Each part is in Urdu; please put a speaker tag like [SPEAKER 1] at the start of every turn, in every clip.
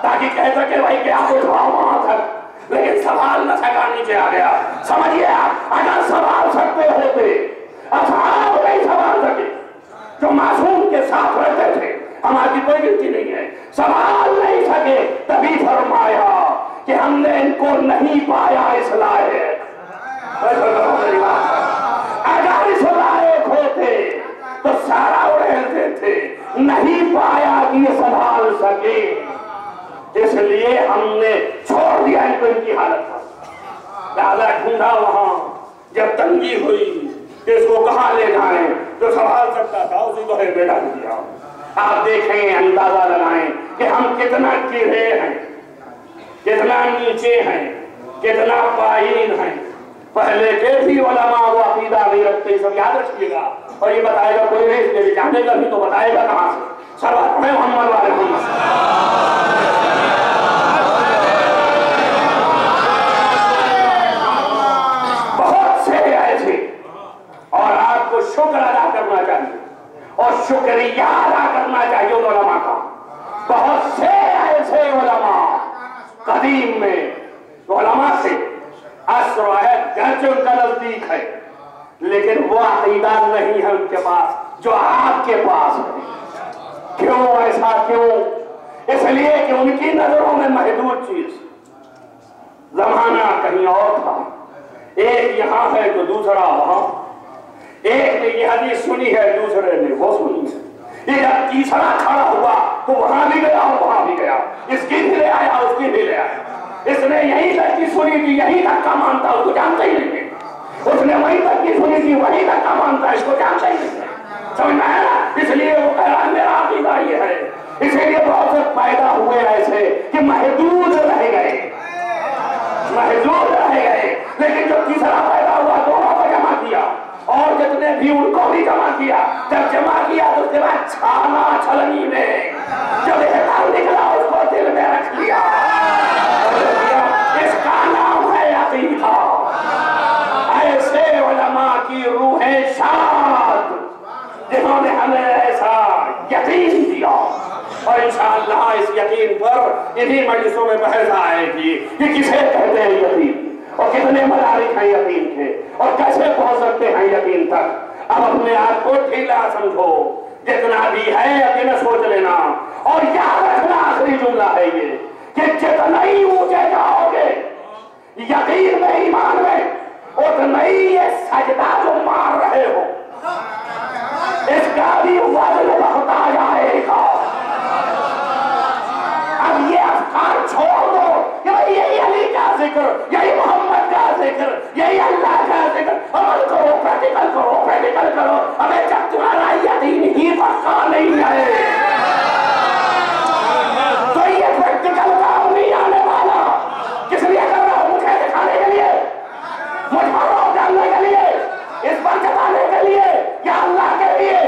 [SPEAKER 1] تاکہ کہہ سکے بھائی کیا اٹھاؤ وہاں تک، لیکن سوال نہ سکا، نیچے آ گیا۔ سمجھیے آپ، اگر سوال سکتے ہوتے، اصحاب نہیں سوال سکے، جو معصوم کے ساتھ رہتے تھے، ہماری کوئی غلطی نہیں ہے، سوال نہیں سکے، تبھی فرمایا کہ ہم نے ان کو نہیں پایا اس لائق۔ اگر اس لائق ہوتے تو سارا اڑیلتے تھے، نہیں پایا کہ یہ سنبھال سکے، اس لیے ہم نے چھوڑ دیا ان کو ان کی حالت پر۔ لہذا ڈھونڈا وہاں، جب تنگی ہوئی کہ اس کو کہاں لے جائیں، جو سنبھال سکتا تھا اسی کو بیٹا دیا۔ آپ دیکھیں، اندازہ لگائیں کہ ہم کتنا گرے ہیں، کتنا نیچے ہیں، کتنا پائین ہیں۔ پہلے کے بھی علماء وہ عقیدہ نہیں رکھتے، سب یاد رکھیے گا، اور یہ بتائے گا کوئی نہیں، اس لیے جانے گا بھی تو بتائے گا کہاں سے؟ سروت میں محمد والے محمد۔ بہت سے ایسے، اور آپ کو شکر ادا کرنا چاہیے اور شکریہ ادا کرنا چاہیے ان علماء کا۔ بہت سے ایسے علماء قدیم میں علماء سے عصر ہے، گرچہ ان کا نزدیک ہے، لیکن وہ عقیدہ نہیں ہے ان کے پاس جو آپ کے پاس ہے۔ کیوں ایسا کیوں؟ اس لیے کہ ان کی نظروں میں محدود چیز، زمانہ کہیں اور تھا، ایک یہاں ہے تو دوسرا وہاں، ایک نے یہ حدیث سنی ہے دوسرے نے وہ سنی ہے، یہ جب تیسرا کھڑا ہوا تو وہاں بھی گیا اور وہاں بھی گیا، اس کی بھی لے آیا اس کی بھی لے آیا۔ اس نے یہی تک کی سنی تھی، یہی تک کا مانتا، اس کو جانتا ہی نہیں ہے۔ اس نے وہی تک کی سنی تھی، وہی تک کا مانتا، اس کو جانتا ہی نہیں ہے۔ سمجھ میں آیا؟ اس لیے وہ کہہ رہا ہے میرا عقیدہ یہ ہے۔ اسی لیے بہت سے پیدا ہوئے ایسے کہ محدود رہ گئے، محدود رہ گئے، لیکن جو تیسرا پیدا ہوا دونوں کو جمع کیا، اور جتنے بھی ان کو بھی جمع کیا۔ جب جمع کیا تو اس کے بعد چھانا چھلنی میں جو بہتر نکلا اس کو دل میں رکھ لیا، اس کا نام ہے عقیدہ۔ ایسے علماء کی روحیں شاد جنہوں نے ہمیں ایسا یقین دیا، اور انشاءاللہ اس یقین پر انہی مجلسوں میں بحث آئے گی کہ کسے کہتے ہیں یقین، اور کتنے مدارک ہیں یقین کے، اور کیسے پہنچ سکتے ہیں یقین تک۔ اب اپنے آپ کو ڈھیلا سمجھو، جتنا بھی ہے یقین سوچ لینا، اور یاد رکھنا آخری جملہ ہے یہ کہ جتنا ہی اونچے جاؤ گے یقین میں، ایمان میں، اتنا ہی یہ سجدہ جو مار رہے ہو اس کا بھی وزن بڑھتا جائے گا۔ اب یہ افکار چھوڑ دو کہ یہی علی کا ذکر، یہی محمد کا ذکر، یہی اللہ کا ذکر، عمل کرو، پریکٹیکل کرو، پریکٹیکل کرو۔ ہمیں جب تمہارا یقین ہی پکا نہیں ہے تو یہ پریکٹیکل کام نہیں آنے والا۔ کس لیے کر رہا ہوں؟ مجھے دکھانے کے لیے، مجھ پر روک ڈالنے کے لیے، اس پر جتانے کے لیے، یا اللہ کے لیے؟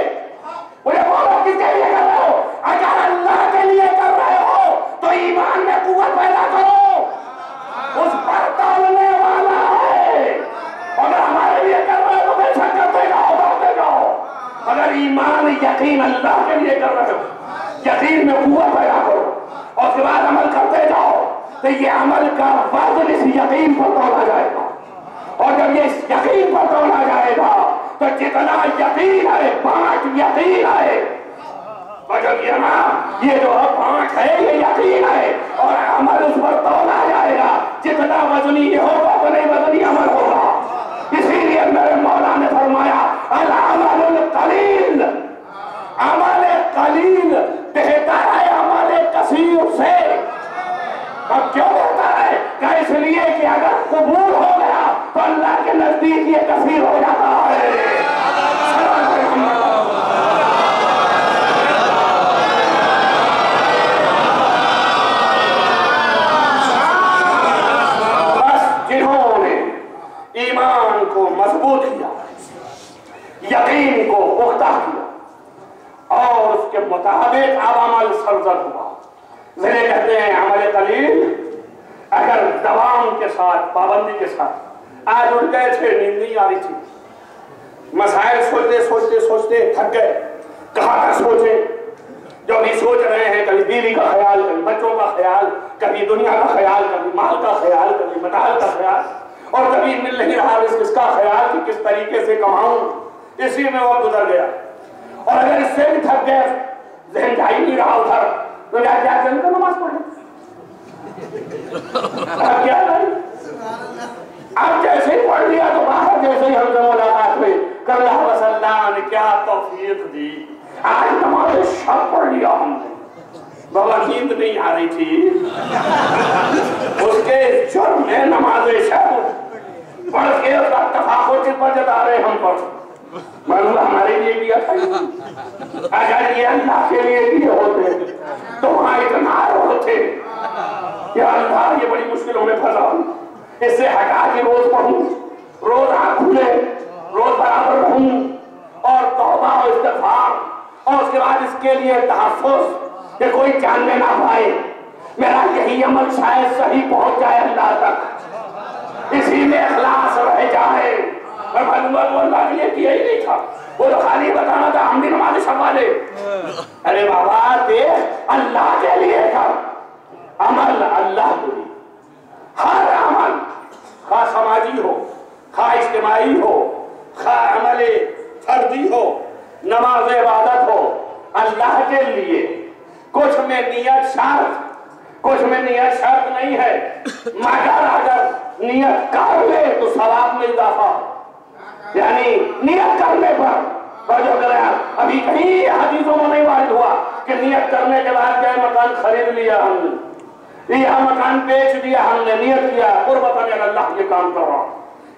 [SPEAKER 1] مجھے بولو کس کے لیے کر رہے ہو؟ اگر اللہ کے لیے کر رہے ہو تو ایمان میں قوت پیدا کرو، اس پر تولنے والا ہے۔ اگر ہمارے لیے کر رہے ہو تو بے شک کرتے جاؤ، کرتے جاؤ۔ اگر ایمان یقین اللہ کے لیے کر رہے ہو، یقین میں قوت پیدا کرو، اور اس کے بعد عمل کرتے جاؤ، تو یہ عمل کا وزن اس یقین پر تولا جائے گا، اور جب یہ اس یقین پر تولا جائے گا تو جتنا یقین ہے، پانچ یقین ہے، اور جب یہ جو پانچ ہے یہ یقین ہے، اور عمل اس پر تولا جائے گا، جتنا وزنی یہ ہوگا اتنا ہی وزنی عمل ہوگا۔ اسی لیے میرے مولا نے فرمایا العمل القلیل، عمل قلیل بہتر ہے عمل کثیر سے۔ اب کیوں بہتر ہے؟ کہ اس لیے کہ اگر قبول ہو گیا تو اللہ کے نزدیک یہ کثیر ہو جاتا ہے۔ بس جنہوں نے ایمان کو مضبوط کیا، یقین کو پختہ کیا، اور اس کے مطابق اب عمل سرزد ہوا، ذرے کہتے ہیں عمل قلیل۔ اگر دوام کے ساتھ، پابندی کے ساتھ، آج اٹھ گئے تھے، نیند نہیں آ رہی تھی، مسائل سوچتے سوچتے سوچتے تھک گئے، کہاں کا سوچیں، جو بھی سوچ رہے ہیں، کبھی بیوی کا خیال، کبھی بچوں کا خیال، کبھی دنیا کا خیال، کبھی مال کا خیال، کبھی متاع کا خیال، اور کبھی مل نہیں رہا اس کا خیال کہ کس طریقے سے کماؤں، اسی میں وہ گزر گیا۔ اور اگر اس سے بھی تھک گئے، ذہن جا ہی نہیں رہا ادھر، تو کیا کریں تو نماز پڑھیں۔ اب کیا کریں؟ اب جیسے ہی پڑھ لیا تو باہر جیسے ہی ہم سے ملاقات ہوئی کہ اللہ وسلم نے کیا توفیق دی، آج نماز شب پڑھ لیا ہم نے۔ بابا نیند نہیں آ رہی تھی، اس کے جرم میں نماز شب پڑھ کے اس کا تفاخر پر جتا رہے ہم پر، معلوم ہمارے لیے بھی اچھا ہی، اگر یہ اللہ کے لیے بھی ہوتے تو وہاں اتنا ہوتے، یا اللہ یہ بڑی مشکلوں میں پھنسا ہوں، اس سے ہٹا کے روز پڑھوں، روز آنکھ کھلے، روز برابر رہوں، اور توبہ و استغفار، اور اس کے بعد اس کے لیے تحفظ کہ کوئی جاننے نہ پائے، میرا یہی عمل شاید صحیح پہنچ جائے اللہ تک، اسی میں اخلاص رہ جائے۔ اور معلوم ہے وہ اللہ کے لیے کیا ہی نہیں تھا، وہ تو خالی بتانا تھا ہم بھی نماز شب والے۔ ارے بابا دیکھ، اللہ کے لیے تھا عمل، اللہ کے لیے ہر عمل، خواہ سماجی ہو، خواہ اجتماعی ہو، خواہ عمل فردی ہو، نماز عبادت ہو، اللہ کے لیے۔ کچھ میں نیت شرط، کچھ میں نیت شرط نہیں ہے، مگر اگر نیت کر لے تو ثواب میں اضافہ، یعنی نیت کرنے پر جو کرے، ابھی کہیں حدیثوں میں نہیں وارد ہوا کہ نیت کرنے کے بعد جائے مکان خرید لیا ہم نے، یہ مکان بیچ دیا ہم نے، نیت کیا قربتاً اللہ یہ کام کر رہا،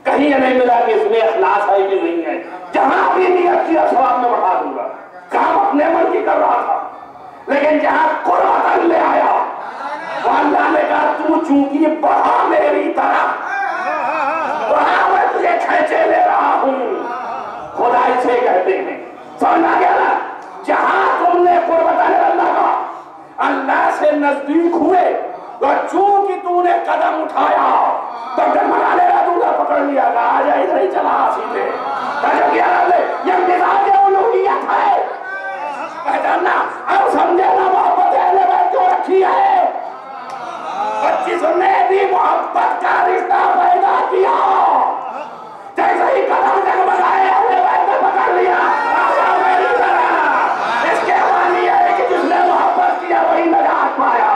[SPEAKER 1] کہیں یہ نہیں ملا کہ اس میں اخلاص ہے کہ نہیں ہے۔ جہاں بھی نیت کیا ثواب میں بڑھا دوں گا، کام اپنے من کی کر رہا تھا، لیکن جہاں قربتاً لے آیا اللہ نے کہا تو چونکہ بڑھا میری طرف، وہاں میں تجھے کھینچے لے رہا ہوں۔ خدا اسے کہتے ہیں، سمجھا گیا نا، جہاں تم نے قربتاً اللہ کا اللہ سے نزدیک ہوئے، اور چونکہ تو نے قدم اٹھایا تو ڈرمگا لے رہا دوں گا، پکڑ لیا گا، آجا ادھر ہی چلا سیدھے، سمجھا گیا نا، یہ مزاج الوہیت ہے، پہچاننا، اب سمجھے نا محبت اہل بیت جو رکھی ہے، 25 نے بھی محبت کا رشتہ پیدا کیا، جیسے ہی قدم ڈگمگائے اہل بیت نے پکڑ لیا، آجا میری طرح، اس کے معنی یہ ہے کہ جس نے محبت کیا وہی نجات پایا۔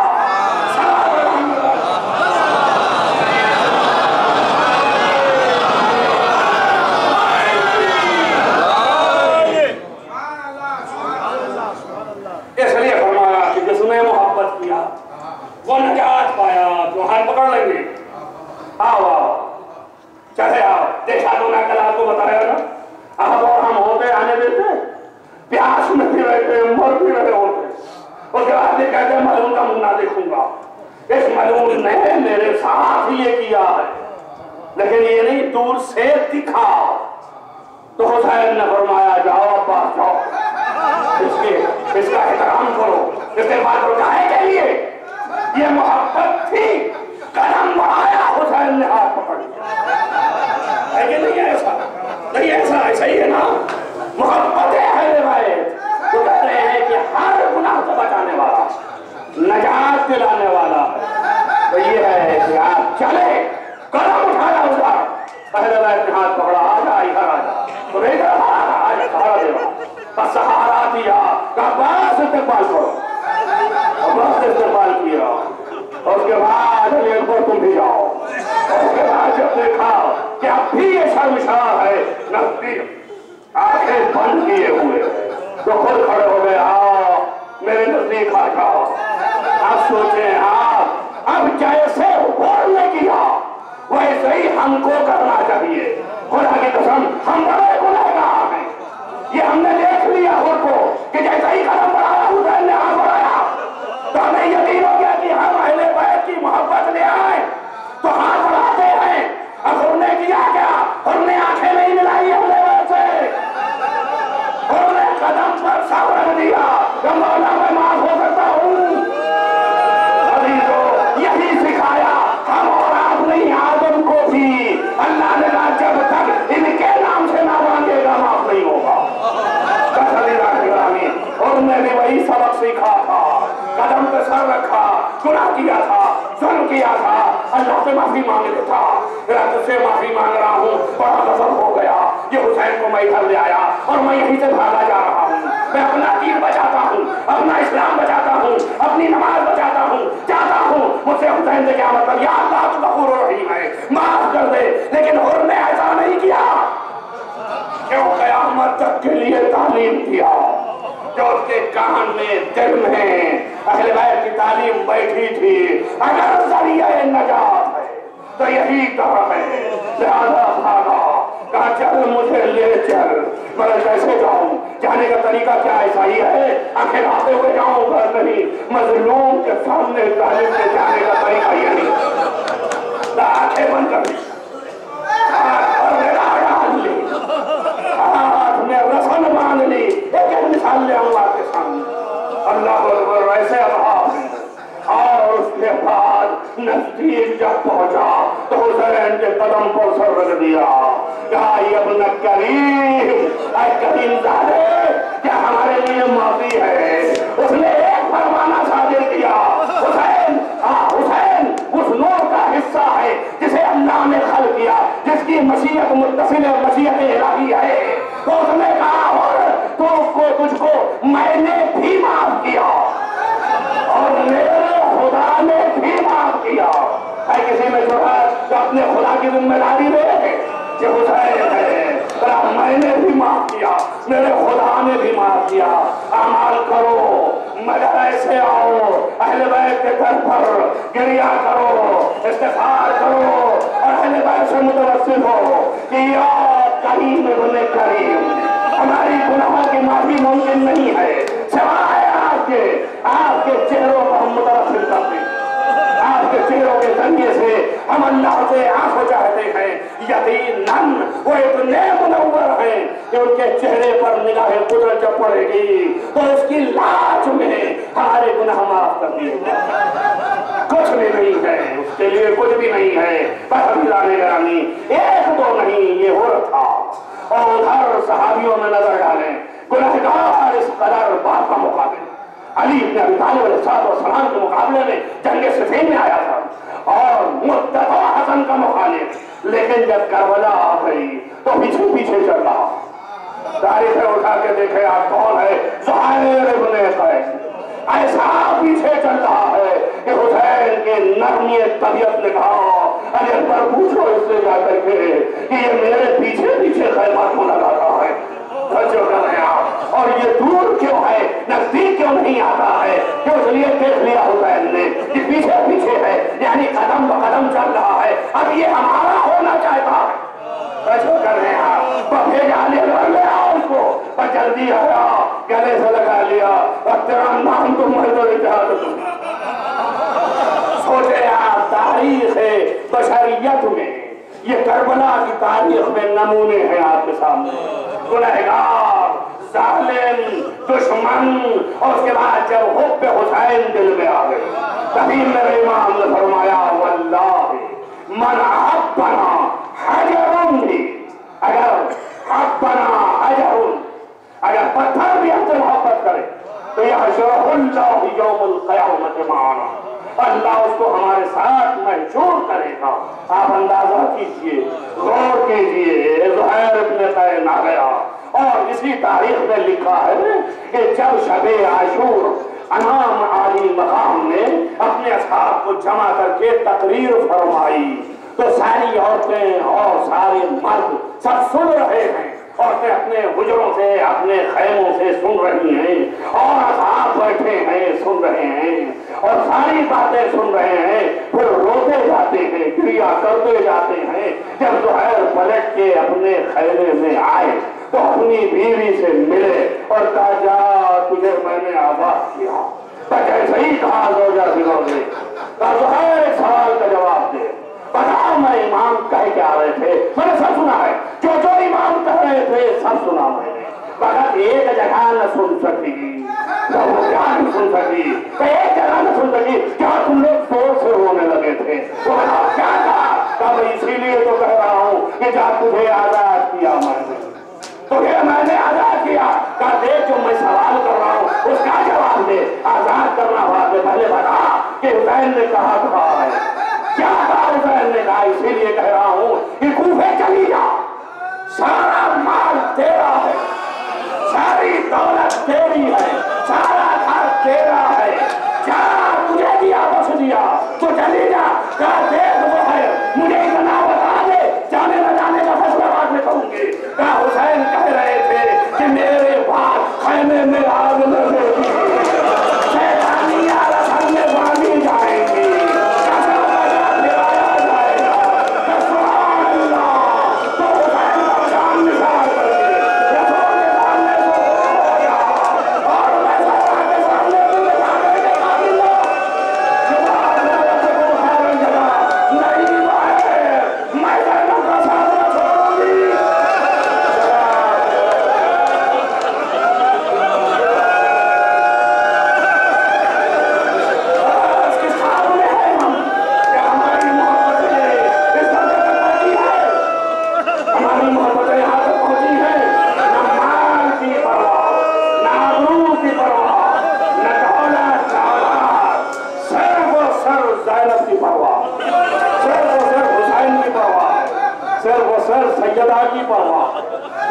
[SPEAKER 1] اس لیے فرمایا کہ جس نے محبت کیا وہ نجات پایا، تو ہاتھ پکڑ لیں گے، آؤ آؤ چلے آؤ، دیکھا تو میں کل آپ کو بتایا نا، اب اور ہم ہوتے آنے دیتے، پیاس میں بھی رہتے، مر بھی رہے ہوتے، اس کے بعد یہ کہتے ہیں ملعون کا منہ نہ دیکھوں گا، اس ملعون نے میرے ساتھ یہ کیا ہے، لیکن یہ نہیں دور سے دکھا، تو حسین نے فرمایا جاؤ عباس جاؤ، اس کا احترام کرو، استقبال کرو، کہے کے لیے یہ محبت تھی، قدم بڑھایا حسین نے ہاتھ پکڑ لیا، لیکن نہیں ایسا، نہیں ایسا ہی ہے نا، محبت اہل بیت تو کہہ رہے ہیں کہ ہر گناہ سے بچانے والا، نجات دلانے والا ہے، تو یہ ہے کہ آپ چلے، قدم اٹھایا ادھر، اہل بیت نے ہاتھ پکڑا، آجا ادھر آجا، تو نہیں کہا آجا سہارا دے رہا، بس سہارا دیا، کہا بس استقبال کرو، بس استقبال کیا، اور اس کے بعد علی اکبر تم بھی جاؤ، اور اس کے بعد جب دیکھا کہ اب بھی یہ شرمشار ہے، نزدیک آنکھیں بند کیے ہوئے، تو خود کھڑے ہو گئے، آؤ میرے نزدیک آ جاؤ، آپ سوچیں آپ اب جیسے حور نے کیا ویسے ہی ہم کو کرنا چاہیے، خدا کی قسم ہم بڑے گنہگار ہیں، یہ ہم نے دیکھ لیا حور کو کہ جیسے ہی قدم بڑھایا حسین نے ہاتھ بڑھایا تو ہمیں یقین ہو گیا کہ ہم اہل بیت کی محبت لے آئے تو ہاتھ بڑھاتے ہیں، اب حور نے کیا کیا، حور نے آنکھیں نہیں ملائی اہل بیت سے، حور نے قدم پر سر رکھ دیا کہ مولا میں معاف ہو سکتا ہوں، یہی سکھایا ہم اور آپ نہیں آدم کو بھی، اللہ نے کہا جب تک ان کے نام سے نہ مانگے گا معاف نہیں ہوگا، اور میں نے وہی سبق سیکھا تھا، قدم پہ سر رکھا، گناہ کیا تھا، ظلم کیا تھا اللہ سے معافی مانگ لیتا، میرا تجھ سے معافی مانگ رہا ہوں، بڑا غضب ہو گیا، یہ حسین کو میں ادھر لے آیا اور میں یہیں سے بھاگا جا رہا ہوں، میں اپنا دین بچاتا ہوں، اپنا اسلام بچاتا ہوں، اپنی نماز بچاتا ہوں، چاہتا ہوں مجھ سے حسین سے کیا مطلب، یا اللہ تو غفور الرحیم ہے معاف کر دے، لیکن حر نے ایسا نہیں کیا، کیوں قیامت تک کے لیے تعلیم دیا، جو اس کے کان میں دل میں اہل بیت کی تعلیم بیٹھی تھی، اگر ذریعہ نجات ہے تو یہی طرح ہے، لہذا بھاگا، کہا چل مجھے لے چل، مگر کیسے جاؤں، جانے کا طریقہ کیا ایسا ہی ہے آنکھیں لاتے ہوئے جاؤں گا، نہیں، مظلوم کے سامنے ظالم کے جانے کا طریقہ یہ نہیں، آنکھیں بند کر لی، اور میرا ڈال لی، ہاتھ میں رسن باندھ لی، ایک مثال لے آؤں آپ کے سامنے، اللہ اکبر، ویسے اب اور اس کے بعد نزدیک جب پہنچا تو حسین کے قدم پر سر رکھ دیا، کہا ابن کریم، اے کریم زادے، کیا ہمارے لیے معافی ہے؟ اس نے ایک فرمانا صادر کیا، حسین اس نور کا حصہ ہے جسے اللہ نے خلق کیا، جس کی مشیت متصل مشیت الہی ہے، تو اس نے کہا اور تجھ کو میں نے بھی معاف کیا اور میرے خدا نے بھی معاف کیا، ہے کسی میں جو ہے جو اپنے خدا کی ذمہ داری لے کہ حسین ہے، میں نے بھی معاف کیا، میرے خدا نے بھی معاف کیا، اعمال کرو، مگر ایسے آؤ اہل بیت کے در پر گریہ کرو، استغفار کرو اور اہل بیت سے متوسل ہو کہ یا کریم ابن کریم، ہماری گناہوں کی معافی ممکن نہیں ہے سوائے آپ کے چہروں کو ہم متوسل کرتے ہیں، آپ کے چہروں کے ذریعے سے ہم اللہ سے عفو چاہتے ہیں، یقیناً وہ اتنے منور ہیں کہ ان کے چہرے پر نگاہ قدرت جب پڑے گی تو اس کی لاج میں ہمارے گناہ معاف کر دیے کچھ بھی نہیں ہے، اس کے لیے کچھ بھی نہیں ہے، بس ابھی گرامی ایک دو نہیں، یہ ہو تھا، اور ادھر صحابیوں میں نظر ڈالیں، گنہگار اس قدر باپ کا مقابل علی بن ابی طالب علیہ السلام کے مقابلے میں جنگ صفین میں آیا تھا اور مدت حسن کا مخالف، لیکن جب کربلا آ گئی تو پیچھے پیچھے چل رہا، تاریخیں اٹھا کے دیکھے آپ کون ہے، زہیر ابن قیس، ایسا پیچھے چل رہا ہے کہ حسین کے نرمی طبیعت نے کہا ارے اکبر پوچھو اس سے جا کر کے کہ یہ میرے پیچھے پیچھے خیمہ کیوں لگاتا ہے، جو کر رہے آپ، اور یہ دور کیوں ہے، نزدیک کیوں نہیں آتا ہے، کہ اس لیے دیکھ لیا حسین نے کہ پیچھے پیچھے ہے، یعنی قدم بقدم چل رہا ہے، اب یہ ہمارا ہونا چاہتا ہے، جو کر رہے ہیں آپ، بھیجا لے آؤ اس کو، پر جلدی آیا، گلے سے لگا لیا، اور تیرا نام تم مردوں اتحاد تم، سوچے آپ تاریخ بشریت میں یہ کربلا کی تاریخ میں نمونے ہیں آپ کے سامنے، گنہگار، ظالم، دشمن، اور اس کے بعد جب حب حسین دل میں آ گئی تبھی میرے امام نے فرمایا واللہ من احبنا حجر بھی، اگر حبنا حجر، اگر پتھر بھی ہم سے محبت کرے تو یحشرہ اللہ یوم القیامت معنا، اللہ اس کو ہمارے ساتھ محشور کرے گا، آپ اندازہ کیجئے، غور کیجئے، زہیر ابن قیس آ گیا، اور اسی تاریخ میں لکھا ہے کہ جب شب عاشور امام عالی مقام نے اپنے اصحاب کو جمع کر کے تقریر فرمائی تو ساری عورتیں اور سارے مرد سب سن رہے ہیں، عورتیں اپنے حجروں سے اپنے خیموں سے سن رہی ہیں اور اصحاب بیٹھے ہیں سن رہے ہیں اور ساری باتیں سن رہے ہیں، پھر روتے جاتے ہیں، گریہ کرتے جاتے ہیں، جب زہیر پلٹ کے اپنے خیمے میں آئے تو اپنی بیوی سے ملے اور کہا جا تجھے میں نے آباد کیا، کیسے ہی کہا زوجہ دلوں نے، کہا زہیر ایک سوال کا جواب دے، بتاؤ میں امام کہہ کے آ رہے تھے، میں نے سب سنا ہے، جو جو امام کہہ رہے تھے سب سنا میں نے، فقط ایک جگہ نہ سن سکی، وہ کیا نہیں سن سکی، ایک جگہ نہ سن سکی، کیا تم لوگ زور سے رونے لگے تھے، وہ بتاؤ کیا کہا، کہا میں اسی لیے تو کہہ رہا ہوں کہ جا تجھے آزاد کیا میں نے آزاد کیا، کہا دیکھ جو میں سوال کر رہا ہوں اس کا جواب دے، آزاد کرنا ہوا کہ پہلے بتا کہ حسین نے کہا تھا؟ کیا کہا حسین نے کہا؟ اسی لیے کہہ رہا ہوں کہ کوفے چلی جا، سارا مال تیرا ہے، ساری دولت تیری ہے، سارا گھر تیرا ہے، جا تجھے دیا بخش دیا، تو چلی جا۔ کہا دیکھ وہ ہے، مجھے اتنا بتا دے، جانے نہ جانے کا فیصلہ بعد میں کروں گی۔ کہا حسین کہہ رہے تھے کہ میرے بعد خیمے میں آگ نہ ہوگی، شیطانی اعلیٰ سر میں باندھی جائیں گی، قسم بجا پھرایا جائے گا، سبحان اللہ۔ تو حسین کا شان نثار کر کے رسول کے سامنے سے ہو گیا، اور میں سارا کے سامنے بھی بتا کر کے قابل ہوں، جواب نہ سکوں خیر جگہ نہیں ہے، میں زینب کا ساتھ نہ چھوڑوں گی۔ سیدہ کی پرواہ،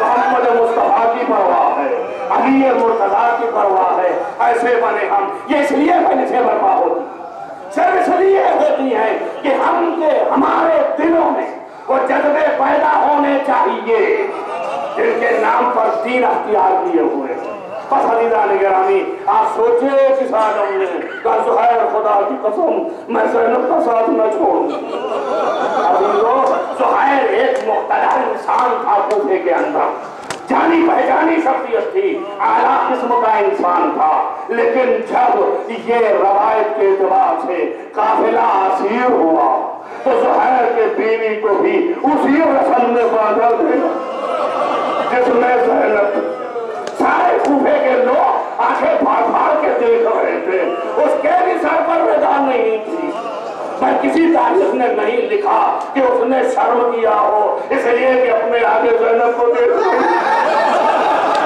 [SPEAKER 1] محمد مصطفیٰ کی پرواہ ہے، علی مرتضیٰ کی پرواہ ہے۔ ایسے بنے ہم، یہ اس لیے پہلے سے برپا ہوتی، صرف اس لیے ہوتی ہیں کہ ہمارے دلوں میں وہ جذبے پیدا ہونے چاہیے جن کے نام پر دین اختیار کیے ہوئے ہیں۔ بس عزیزان گرامی، آپ سوچے کس آدم نے کہا زہیر خدا کی قسم میں زینب کا ساتھ نہ چھوڑوں۔ زہیر ایک مقتدر انسان تھا کوفے کے اندر، جانی پہچانی شخصیت تھی، اعلیٰ قسم کا انسان تھا، لیکن جب یہ روایت کے اعتبار سے قافلہ اسیر ہوا تو زہیر کے بیوی کو بھی اسی رسم میں باندھا گیا جس میں زینب تھی۔ سارے کوفے کے لوگ آنکھیں پھاڑ پھاڑ کے دیکھ رہے تھے، اس کے بھی سر پر رضا نہیں تھی، پر کسی تاریخ نے نہیں لکھا کہ اس نے شرم کیا ہو اس لیے کہ اپنے آگے زینب کو دیکھ رہے۔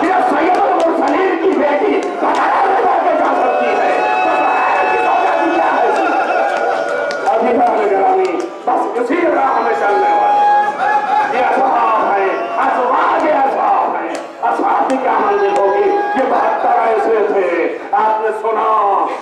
[SPEAKER 1] یہ سید المرسلین کی بیٹی بغیر رضا کے جا سکتی ہے، تو زہیر کی زوجہ کیا ہے؟ عزیزان گرامی، بس اسی راہ میں چلنے والے یہ اصحاب ہیں، ازواج اصحاب ہیں۔ اصحاب کی کیا منزل ہوگی؟ یہ 72 ایسے تھے، آپ نے سنا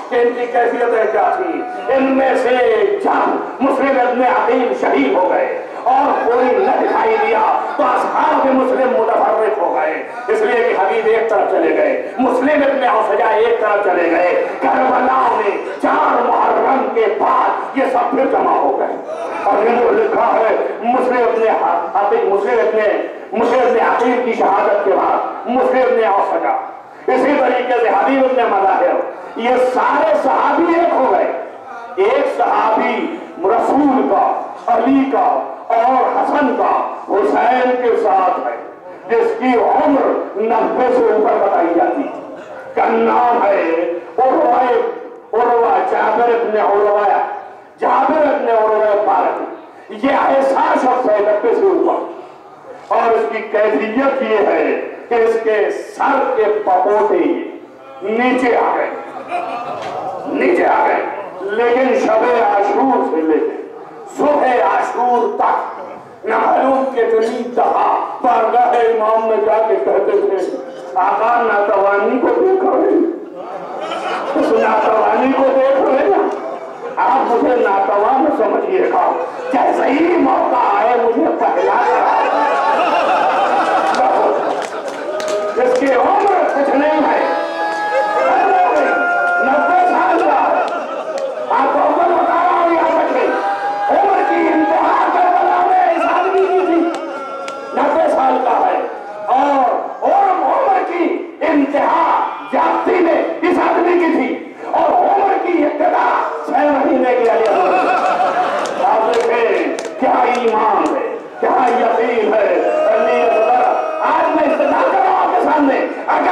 [SPEAKER 1] کہ ان کی کیفیتیں کیا تھی۔ ان میں سے جب مسلم ابن عقیل شہید ہو گئے اور کوئی نہ دکھائی دیا تو اصحاب مسلم متفرق ہو گئے، اس لیے کہ حبیب ایک طرف چلے گئے، مسلم ابن عفجہ ایک طرف چلے گئے۔ کربلا میں 4 محرم کے بعد یہ سب پھر جمع ہو گئے، اور یہ لکھا ہے مسلم ابن عقیل کی شہادت کے بعد مسلم ابن عفجہ، اسی طریقے سے حبیب ابن مظاہر، یہ سارے صحابی ایک ہو گئے۔ ایک صحابی رسول کا، علی کا اور حسن کا حسین کے ساتھ ہے، جس کی عمر 90 سے اوپر بتائی جاتی کا نام ہے عروہ جابر ابن عروہ بارکی۔ یہ ایسا شخص ہے 90 سے اوپر، اور اس کی کیفیت یہ ہے کہ اس کے سر کے پپوٹے نیچے آ گئے، لیکن شب عاشور سے لے کے صبح عاشور تک نہ معلوم کتنی دفعہ بارگاہ امام میں جا کے کہتے تھے آقا ناتوانی کو دیکھ رہے ہیں، اس ناتوانی کو دیکھ رہے ہیں۔ آپ مجھے ناتوان سمجھیے گا، جیسے ہی موقع آئے مجھے پہلا کر جس کی عمر کچھ نہیں ہے، 90 سال کا، آپ کو عمر بتا رہا ہوں یاد رکھیں، عمر کی انتہا کربلا میں اس آدمی کی تھی، 90 سال کا ہے، اور عمر کی انتہا جاتی میں اس آدمی کی تھی، اور عمر کی ابتدا 6 مہینے کی علی آپ دیکھیں کیا ایمان ہے، کیا یقین ہے۔ آج میں استدلال کر رہا ہوں آپ کے سامنے، اگر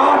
[SPEAKER 1] 8